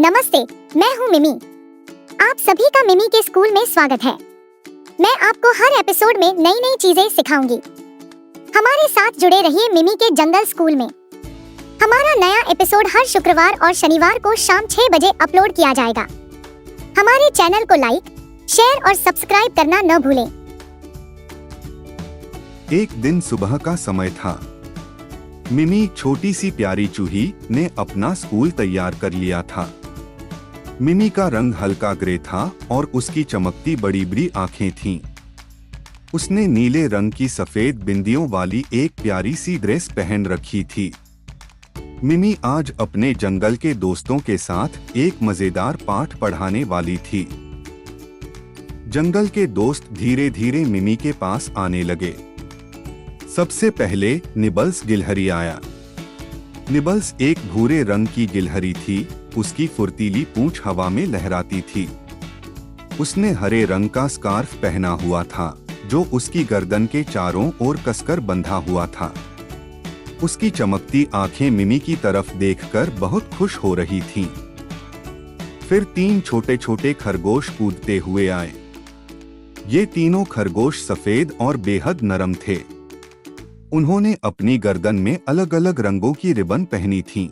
नमस्ते, मैं हूँ मिमी। आप सभी का मिमी के स्कूल में स्वागत है। मैं आपको हर एपिसोड में नई नई चीजें सिखाऊंगी। हमारे साथ जुड़े रहिए मिमी के जंगल स्कूल में। हमारा नया एपिसोड हर शुक्रवार और शनिवार को शाम 6 बजे अपलोड किया जाएगा। हमारे चैनल को लाइक, शेयर और सब्सक्राइब करना न भूलें। एक दिन सुबह का समय था। मिमी, छोटी सी प्यारी चूही, ने अपना स्कूल तैयार कर लिया था। मिमी का रंग हल्का ग्रे था और उसकी चमकती बड़ी बड़ी आंखें थीं। उसने नीले रंग की सफेद बिंदियों वाली एक प्यारी सी ड्रेस पहन रखी थी। मिमी आज अपने जंगल के दोस्तों के साथ एक मजेदार पाठ पढ़ाने वाली थी। जंगल के दोस्त धीरे धीरे मिमी के पास आने लगे। सबसे पहले निबल्स गिलहरी आया। निबल्स एक भूरे रंग की गिलहरी थी। उसकी फुर्तीली पूंछ हवा में लहराती थी। उसने हरे रंग का स्कार्फ पहना हुआ था जो उसकी गर्दन के चारों ओर कसकर बंधा हुआ था। उसकी चमकती आंखें मिमी की तरफ देखकर बहुत खुश हो रही थीं। फिर 3 छोटे छोटे खरगोश कूदते हुए आए। ये तीनों खरगोश सफेद और बेहद नरम थे। उन्होंने अपनी गर्दन में अलग अलग रंगों की रिबन पहनी थी।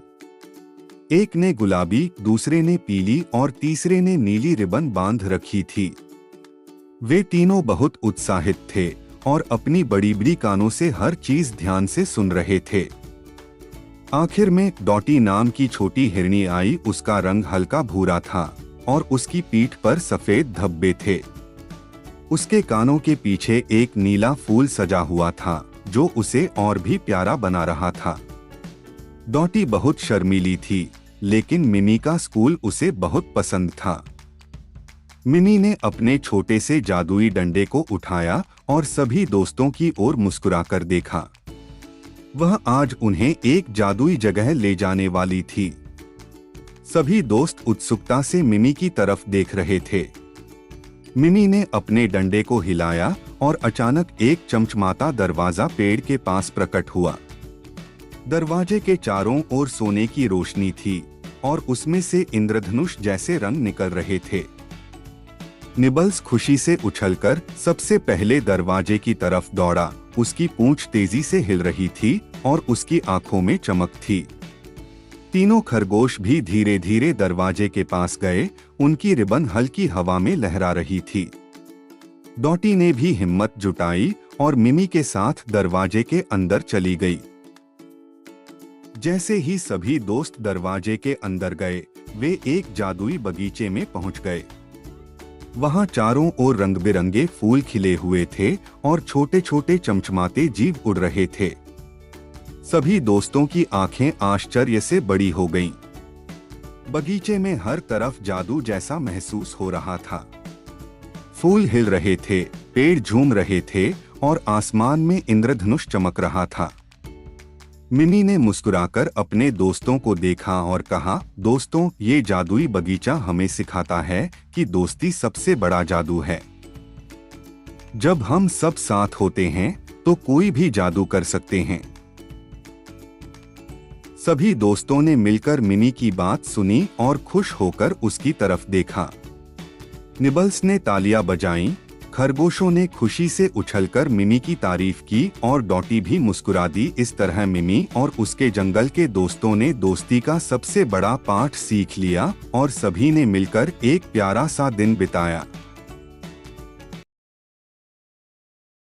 एक ने गुलाबी, दूसरे ने पीली और तीसरे ने नीली रिबन बांध रखी थी। वे तीनों बहुत उत्साहित थे और अपनी बड़ी बड़ी कानों से हर चीज ध्यान से सुन रहे थे। आखिर में डॉटी नाम की छोटी हिरनी आई। उसका रंग हल्का भूरा था और उसकी पीठ पर सफेद धब्बे थे। उसके कानों के पीछे एक नीला फूल सजा हुआ था जो उसे और भी प्यारा बना रहा था। डॉटी बहुत शर्मीली थी, लेकिन मिमी का स्कूल उसे बहुत पसंद था। मिमी ने अपने छोटे से जादुई डंडे को उठाया और सभी दोस्तों की ओर मुस्कुराकर देखा। वह आज उन्हें एक जादुई जगह ले जाने वाली थी। सभी दोस्त उत्सुकता से मिमी की तरफ देख रहे थे। मिमी ने अपने डंडे को हिलाया और अचानक एक चमचमाता दरवाजा पेड़ के पास प्रकट हुआ। दरवाजे के चारों ओर सोने की रोशनी थी और उसमें से इंद्रधनुष जैसे रंग निकल रहे थे। निबल्स खुशी से उछलकर सबसे पहले दरवाजे की तरफ दौड़ा। उसकी पूंछ तेजी से हिल रही थी और उसकी आंखों में चमक थी। तीनों खरगोश भी धीरे धीरे दरवाजे के पास गए। उनकी रिबन हल्की हवा में लहरा रही थी। डॉटी ने भी हिम्मत जुटाई और मिमी के साथ दरवाजे के अंदर चली गई। जैसे ही सभी दोस्त दरवाजे के अंदर गए, वे एक जादुई बगीचे में पहुंच गए। वहां चारों ओर रंग बिरंगे फूल खिले हुए थे और छोटे छोटे चमचमाते जीव उड़ रहे थे। सभी दोस्तों की आंखें आश्चर्य से बड़ी हो गईं। बगीचे में हर तरफ जादू जैसा महसूस हो रहा था। फूल हिल रहे थे, पेड़ झूम रहे थे और आसमान में इंद्रधनुष चमक रहा था। मिमी ने मुस्कुराकर अपने दोस्तों को देखा और कहा, दोस्तों, ये जादुई बगीचा हमें सिखाता है कि दोस्ती सबसे बड़ा जादू है। जब हम सब साथ होते हैं तो कोई भी जादू कर सकते हैं। सभी दोस्तों ने मिलकर मिमी की बात सुनी और खुश होकर उसकी तरफ देखा। निबल्स ने तालियां बजाईं, खरगोशों ने खुशी से उछलकर मिमी की तारीफ की और डॉटी भी मुस्कुरा दी। इस तरह मिमी और उसके जंगल के दोस्तों ने दोस्ती का सबसे बड़ा पाठ सीख लिया और सभी ने मिलकर एक प्यारा सा दिन बिताया।